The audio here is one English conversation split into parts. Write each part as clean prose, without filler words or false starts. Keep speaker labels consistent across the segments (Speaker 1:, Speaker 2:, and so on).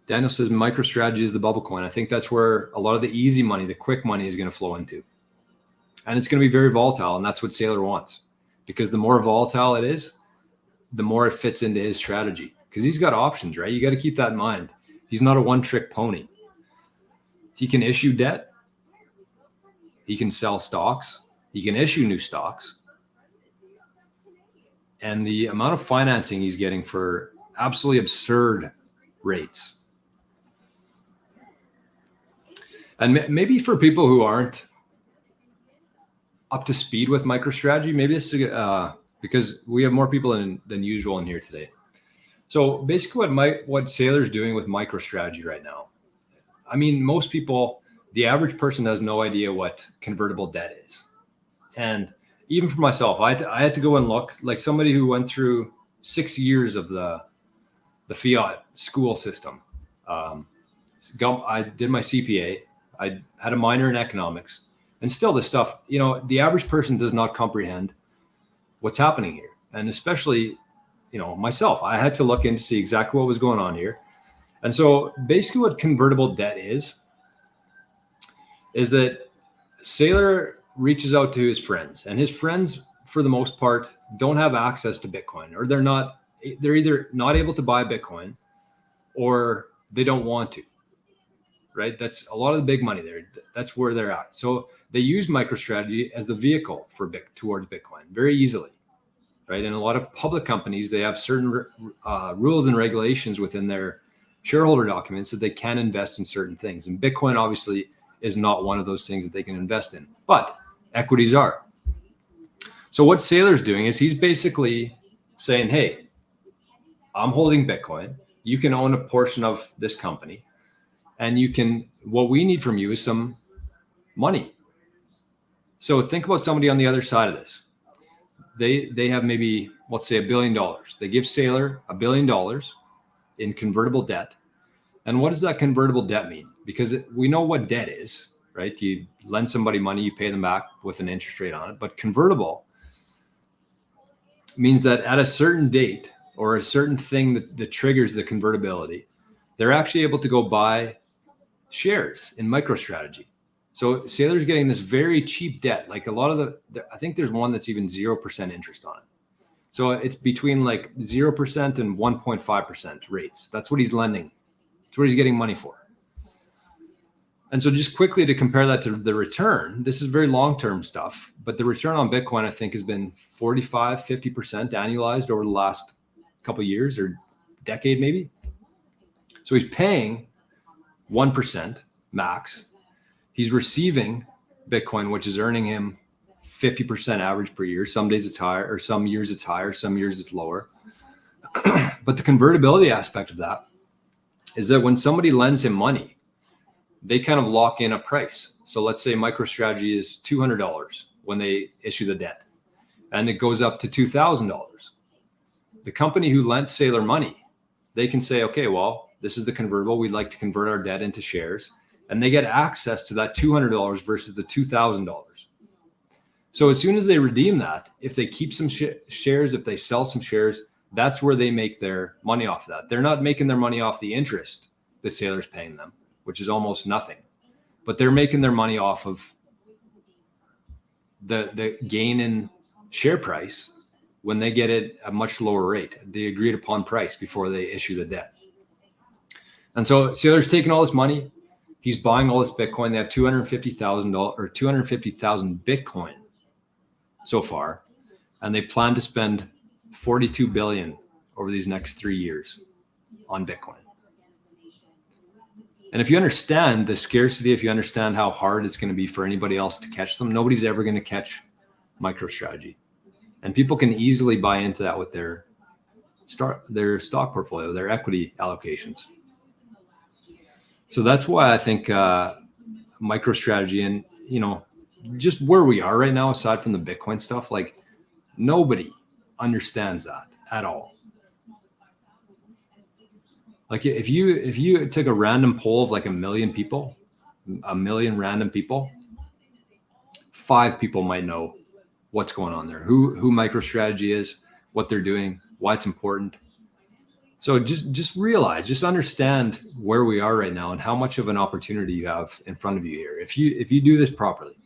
Speaker 1: Daniel says MicroStrategy is the bubble coin. I think that's where a lot of the easy money, the quick money is going to flow into. And it's going to be very volatile. And that's what Saylor wants, because the more volatile it is, the more it fits into his strategy, because he's got options, right? You got to keep that in mind. He's not a one-trick pony. He can issue debt. He can sell stocks. He can issue new stocks. And the amount of financing he's getting for absolutely absurd rates. And maybe for people who aren't up to speed with MicroStrategy, maybe this is because we have more people than usual in here today. So basically what Saylor's doing with MicroStrategy right now, I mean, most people, the average person has no idea what convertible debt is. And even for myself, I had to go and look, like somebody who went through 6 years of the fiat school system. I did my CPA. I had a minor in economics, and still this stuff, the average person does not comprehend what's happening here. And especially, myself, I had to look in to see exactly what was going on here. And so basically what convertible debt is that Saylor reaches out to his friends, and his friends, for the most part, don't have access to Bitcoin, or they're either not able to buy Bitcoin or they don't want to, right? That's a lot of the big money there. That's where they're at. So they use MicroStrategy as the vehicle towards Bitcoin very easily, right? And a lot of public companies, they have certain rules and regulations within their shareholder documents that they can invest in certain things. And Bitcoin obviously is not one of those things that they can invest in, but equities are. So what Saylor's doing is he's basically saying, hey, I'm holding Bitcoin. You can own a portion of this company, and what we need from you is some money. So think about somebody on the other side of this. They have maybe, let's say, $1 billion. They give Saylor $1 billion in convertible debt. And what does that convertible debt mean? Because we know what debt is, right? You lend somebody money, you pay them back with an interest rate on it. But convertible means that at a certain date or a certain thing that triggers the convertibility, they're actually able to go buy shares in MicroStrategy. So Saylor's getting this very cheap debt. Like a lot of I think there's one that's even 0% interest on it. So it's between like 0% and 1.5% rates. That's what he's lending. That's what he's getting money for. And so just quickly to compare that to the return, this is very long-term stuff, but the return on Bitcoin, I think, has been 45, 50% annualized over the last couple of years or decade maybe. So he's paying 1% max. He's receiving Bitcoin, which is earning him 50% average per year. Some days it's higher, or some years it's higher, some years it's lower. But the convertibility aspect of that is that when somebody lends him money, they kind of lock in a price. So let's say MicroStrategy is $200 when they issue the debt, and it goes up to $2,000. The company who lent Saylor money, they can say, okay, well, this is the convertible. We'd like to convert our debt into shares. And they get access to that $200 versus the $2,000. So as soon as they redeem that, if they keep some shares, if they sell some shares, that's where they make their money off of that. They're not making their money off the interest that Saylor's paying them, which is almost nothing. But they're making their money off of the gain in share price when they get it at a much lower rate, the agreed upon price before they issue the debt. And so Saylor's taking all this money. He's buying all this Bitcoin. They have $250,000 or 250,000 Bitcoin so far, and they plan to spend $42 billion over these next 3 years on Bitcoin. And if you understand the scarcity, if you understand how hard it's going to be for anybody else to catch them, nobody's ever going to catch MicroStrategy. And people can easily buy into that with their stock portfolio, their equity allocations. So that's why I think MicroStrategy and, just where we are right now, aside from the Bitcoin stuff, like nobody understands that at all. Like if you took a random poll of like 1 million people, 1 million random people, 5 people might know what's going on there, who MicroStrategy is, what they're doing, why it's important. So just realize, just understand where we are right now and how much of an opportunity you have in front of you here. If you do this properly.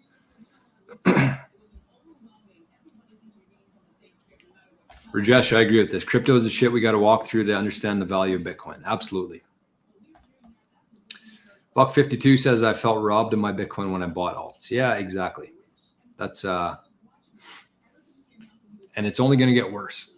Speaker 1: Rajesh, I agree with this. Crypto is the shit we got to walk through to understand the value of Bitcoin. Absolutely. Buck 52 says I felt robbed of my Bitcoin when I bought alts. Yeah, exactly. That's and it's only going to get worse.